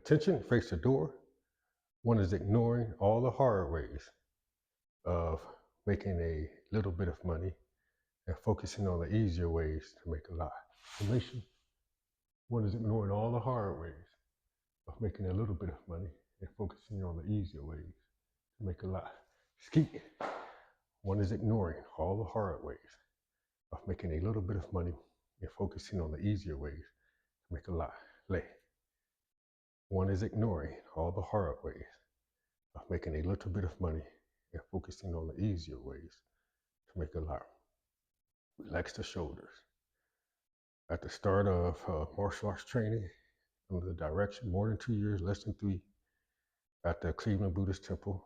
Attention, face the door. One is ignoring all the hard ways of making a little bit of money and focusing on the easier ways to make a lot. Information. One is ignoring all the hard ways of making a little bit of money and focusing on the easier ways to make a lot. Ski. One is ignoring all the hard ways of making a little bit of money and focusing on the easier ways to make a lot. Lay. One is ignoring all the hard ways of making a little bit of money and focusing on the easier ways to make a lot. Relax the shoulders. At the start of martial arts training, under the direction, more than 2 years, less than 3, at the Cleveland Buddhist Temple,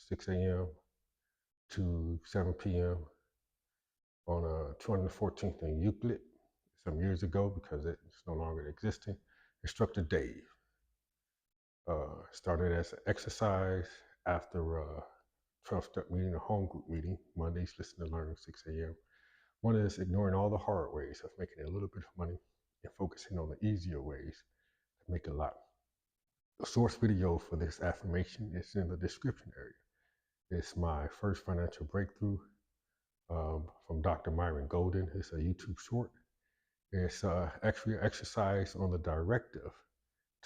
6 a.m. to 7 p.m. on 214th and Euclid, some years ago because it's no longer existing. Instructor Dave started as an exercise after 12-step meeting, a home group meeting, Mondays, listen to learn, 6 a.m. One is ignoring all the hard ways of making a little bit of money and focusing on the easier ways to make a lot. The source video for this affirmation is in the description area. It's my first financial breakthrough from Dr. Myron Golden. It's a YouTube short. It's actually an exercise on the directive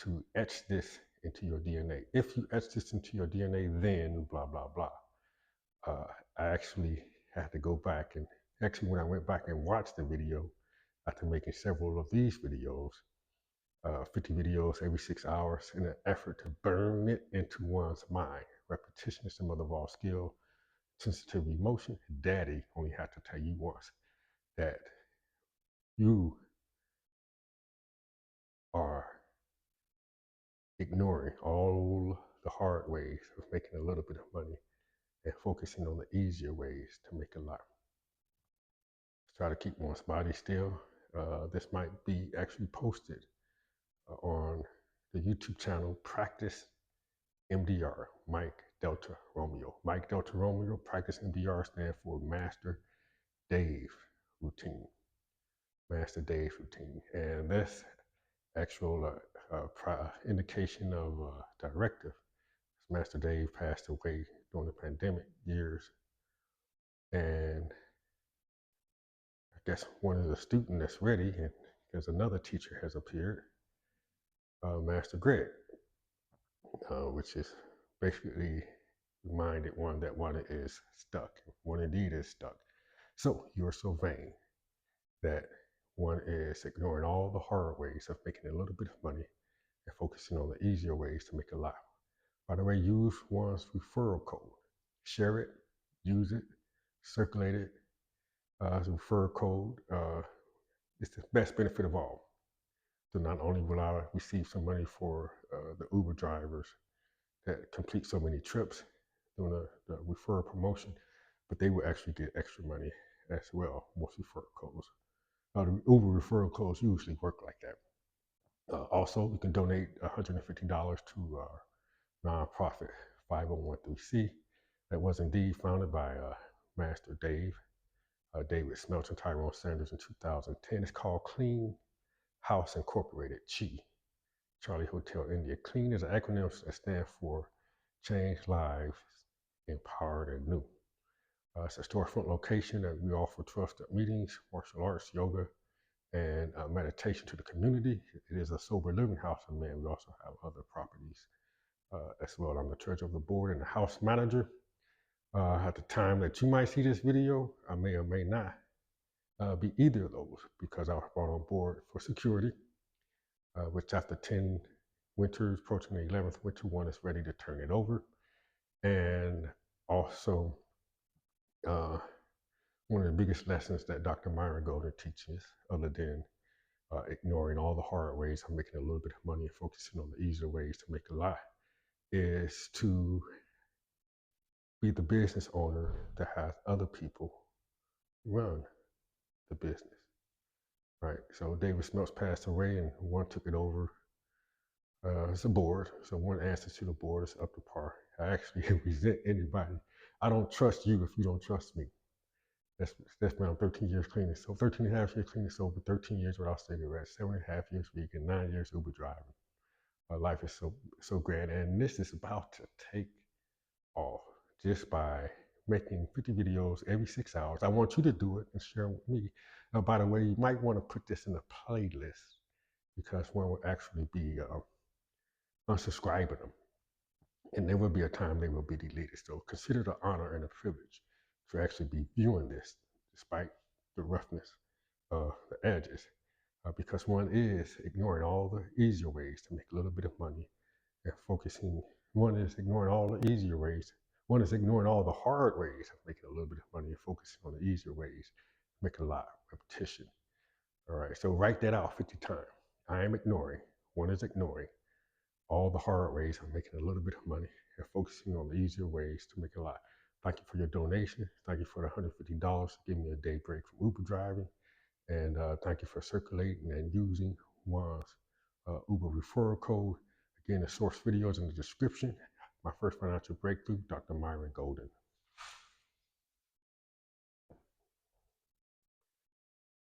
to etch this into your DNA. If you etch this into your DNA, then blah, blah, blah. I actually had to go back and when I went back and watched the video, after making several of these videos, 50 videos every 6 hours in an effort to burn it into one's mind. Repetition is the mother of all skill. Sensitive emotion. Daddy only had to tell you once that you are ignoring all the hard ways of making a little bit of money and focusing on the easier ways to make a lot. Try to keep one's body still. This might be actually posted on the YouTube channel Practice MDR, Mike Delta Romeo. Mike Delta Romeo, Practice MDR stands for Master Dave Routine. Master Dave Routine. And this actual indication of directive, Master Dave passed away during the pandemic years. And I guess one of the students that's ready, and there's another teacher has appeared, Master Greg, which is basically reminded one that one is stuck. One indeed is stuck. So you are so vain that one is ignoring all the hard ways of making a little bit of money and focusing on the easier ways to make a lot. By the way, use one's referral code. Share it, use it, circulate it. As a referral code, it's the best benefit of all. So not only will I receive some money for the Uber drivers that complete so many trips during the referral promotion, but they will actually get extra money as well, most referral codes. The Uber referral codes usually work like that. Also, you can donate $150 to our nonprofit 5013C that was indeed founded by Master Dave, David Smeltz and Tyrone Sanders in 2010. It's called Clean House Incorporated, CHI, Charlie Hotel India. CLEAN is an acronym that stands for Change Lives, Empowered and New. It's a storefront location that we offer 12-step meetings, martial arts, yoga, and meditation to the community. It is a sober living house, and man, we also have other properties as well. I'm the treasurer of the board and the house manager. At the time that you might see this video, I may or may not be either of those because I was brought on board for security, which after 10 winters, approaching the 11th winter, one is ready to turn it over. And also, one of the biggest lessons that Dr. Myron Golden teaches, other than ignoring all the hard ways of making a little bit of money and focusing on the easier ways to make a lot, is to be the business owner that has other people run the business, right? So David Smeltz passed away and one took it over as a board. So one answers to the board, is up to par. I actually resent anybody. I don't trust you if you don't trust me. That's been on 13 years cleaning. So 13 and a half years cleaning sober, 13 years without cigarettes, 7.5 years vegan, 9 years Uber driving. Life is so grand, and this is about to take off just by making 50 videos every 6 hours. I want you to do it and share them with me. By the way, you might want to put this in a playlist because one will actually be unsubscribing them, and there will be a time they will be deleted. So consider the honor and the privilege to actually be viewing this, despite the roughness, the edges, because one is ignoring all the easier ways to make a little bit of money and focusing. One is ignoring all the easier ways. One is ignoring all the hard ways of making a little bit of money and focusing on the easier ways, make a lot, repetition. All right, so write that out 50 times. I am ignoring. One is ignoring all the hard ways of making a little bit of money and focusing on the easier ways to make a lot. Thank you for your donation. Thank you for the $150 to give me a day break from Uber driving. And thank you for circulating and using Juan's Uber referral code. Again, the source video is in the description. My first financial breakthrough, Dr. Myron Golden.